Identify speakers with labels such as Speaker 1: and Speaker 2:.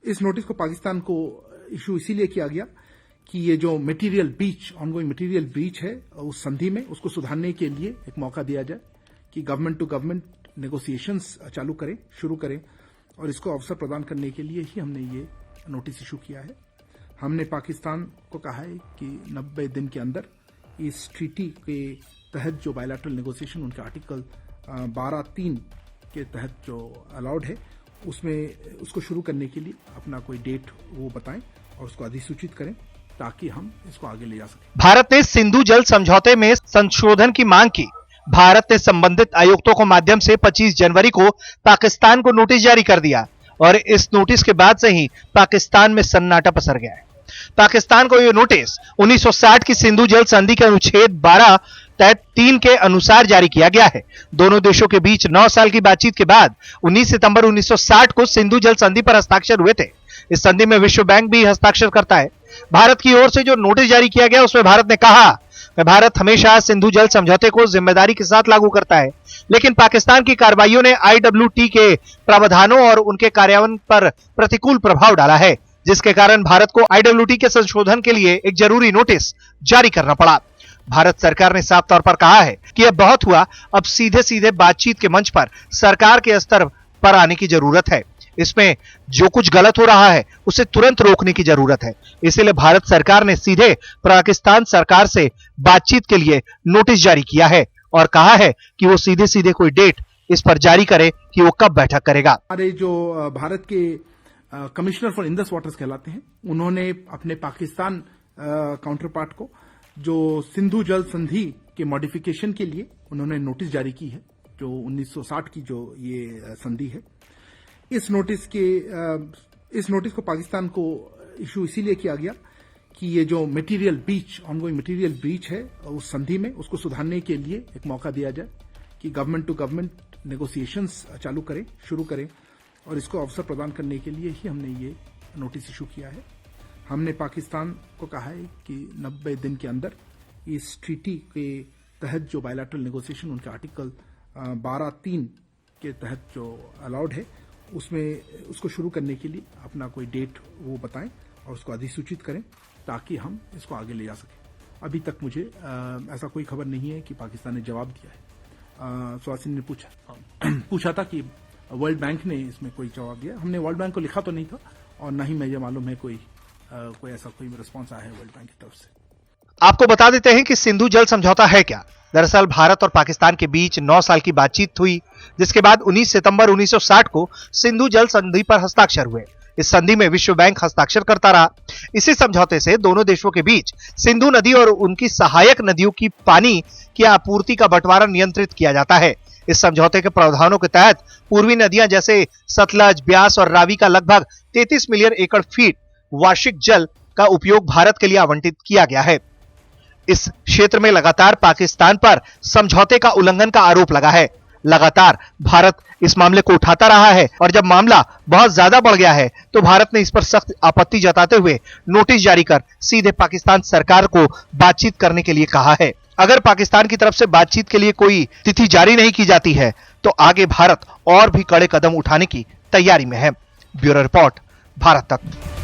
Speaker 1: इस नोटिस को पाकिस्तान को इशू इसीलिए किया गया कि ये जो material breach, ongoing material breach है उस संधि में, उसको सुधारने के लिए एक मौका दिया जाए कि गवर्नमेंट टू गवर्नमेंट नेगोशिएशंस शुरू करें और इसको अवसर प्रदान करने के लिए ही हमने ये नोटिस इशू किया है। हमने पाकिस्तान को कहा है कि 90 दिन के अंदर इस ट्रीटी के तहत जो बायलैटरल नेगोशिएशन उनके आर्टिकल 12(3) के तहत जो अलाउड है उसमें उसको शुरू करने के लिए अपना कोई डेट वो बताएं और उसको अधिसूचित करें ताकि हम इसको आगे ले जा सकें।
Speaker 2: भारत ने सिंधु जल समझौते में संशोधन की मांग की। भारत ने संबंधित आयुक्तों के माध्यम से 25 जनवरी को पाकिस्तान को नोटिस जारी कर दिया और इस नोटिस के बाद से ही पाकिस्तान में सन्नाटा पसर गया है। पाकिस्तान को यह नोटिस 1960 की सिंधु जल संधि के अनुच्छेद 12 तहत 3 के अनुसार जारी किया गया है। दोनों देशों के बीच 9 साल की बातचीत के बाद 19 सितंबर 1960 को सिंधु जल संधि पर हस्ताक्षर हुए थे। इस संधि में विश्व बैंक भी हस्ताक्षर करता है। भारत की ओर से जो नोटिस जारी किया गया उसमें भारत ने कहा कि भारत हमेशा सिंधु जल समझौते को जिम्मेदारी के साथ लागू करता है, लेकिन पाकिस्तान की कार्रवाइयों ने IWT के प्रावधानों और उनके कार्यान्वयन पर प्रतिकूल प्रभाव डाला है, जिसके कारण भारत को IWT के संशोधन के लिए एक जरूरी नोटिस जारी करना पड़ा। भारत सरकार ने साफ तौर पर कहा है कि अब बहुत हुआ, अब सीधे सीधे बातचीत के मंच पर सरकार के स्तर पर आने की जरूरत है। इसमें जो कुछ गलत हो रहा है उसे तुरंत रोकने की जरूरत है। इसीलिए भारत सरकार ने सीधे पाकिस्तान सरकार से बातचीत के लिए नोटिस जारी किया है और कहा है कि वो सीधे सीधे कोई डेट इस पर जारी करे कि वो कब बैठक करेगा।
Speaker 1: हमारे जो भारत के कमिश्नर फॉर इंडस वाटर्स कहलाते हैं, उन्होंने अपने पाकिस्तान काउंटर पार्ट को जो सिंधु जल संधि के मॉडिफिकेशन के लिए उन्होंने नोटिस जारी की है, जो 1960 की जो ये संधि है। इस नोटिस को पाकिस्तान को इशू इसीलिए किया गया कि ये जो material breach, ongoing material breach है उस संधि में, उसको सुधारने के लिए एक मौका दिया जाए कि गवर्नमेंट टू गवर्नमेंट नेगोशिएशंस शुरू करें और इसको अवसर प्रदान करने के लिए ही हमने ये नोटिस इशू किया है। हमने पाकिस्तान को कहा है कि 90 दिन के अंदर इस ट्रीटी के तहत जो बायलैटरल नेगोशिएशन उनके आर्टिकल 12(3) के तहत जो अलाउड है उसमें उसको शुरू करने के लिए अपना कोई डेट वो बताएं और उसको अधिसूचित करें ताकि हम इसको आगे ले जा सकें। अभी तक मुझे ऐसा कोई खबर नहीं है कि पाकिस्तान ने जवाब दिया है। सुहासिनी ने पूछा था कि वर्ल्ड बैंक ने इसमें कोई जवाब दिया। हमने वर्ल्ड बैंक को लिखा तो नहीं था और ना ही मुझे मालूम है कोई ऐसा कोई रिस्पॉन्स आया है वर्ल्ड बैंक की तरफ से।
Speaker 2: आपको बता देते हैं कि सिंधु जल समझौता है क्या। दरअसल भारत और पाकिस्तान के बीच 9 साल की बातचीत हुई, जिसके बाद 19 सितंबर 1960 को सिंधु जल संधि पर हस्ताक्षर हुए। इस संधि में विश्व बैंक हस्ताक्षर करता रहा। इसी समझौते से दोनों देशों के बीच सिंधु नदी और उनकी सहायक नदियों की पानी की आपूर्ति का बंटवारा नियंत्रित किया जाता है। इस समझौते के प्रावधानों के तहत पूर्वी नदियां जैसे सतलज, ब्यास और रावी का लगभग 33 मिलियन एकड़ फीट वार्षिक जल का उपयोग भारत के लिए आवंटित किया गया है। इस क्षेत्र में लगातार पाकिस्तान पर समझौते का उल्लंघन का आरोप लगा है। लगातार भारत इस मामले को उठाता रहा है और जब मामला बहुत ज्यादा बढ़ गया है तो भारत ने इस पर सख्त आपत्ति जताते हुए नोटिस जारी कर सीधे पाकिस्तान सरकार को बातचीत करने के लिए कहा है। अगर पाकिस्तान की तरफ से बातचीत के लिए कोई तिथि जारी नहीं की जाती है तो आगे भारत और भी कड़े कदम उठाने की तैयारी में है। ब्यूरो रिपोर्ट, भारत तक।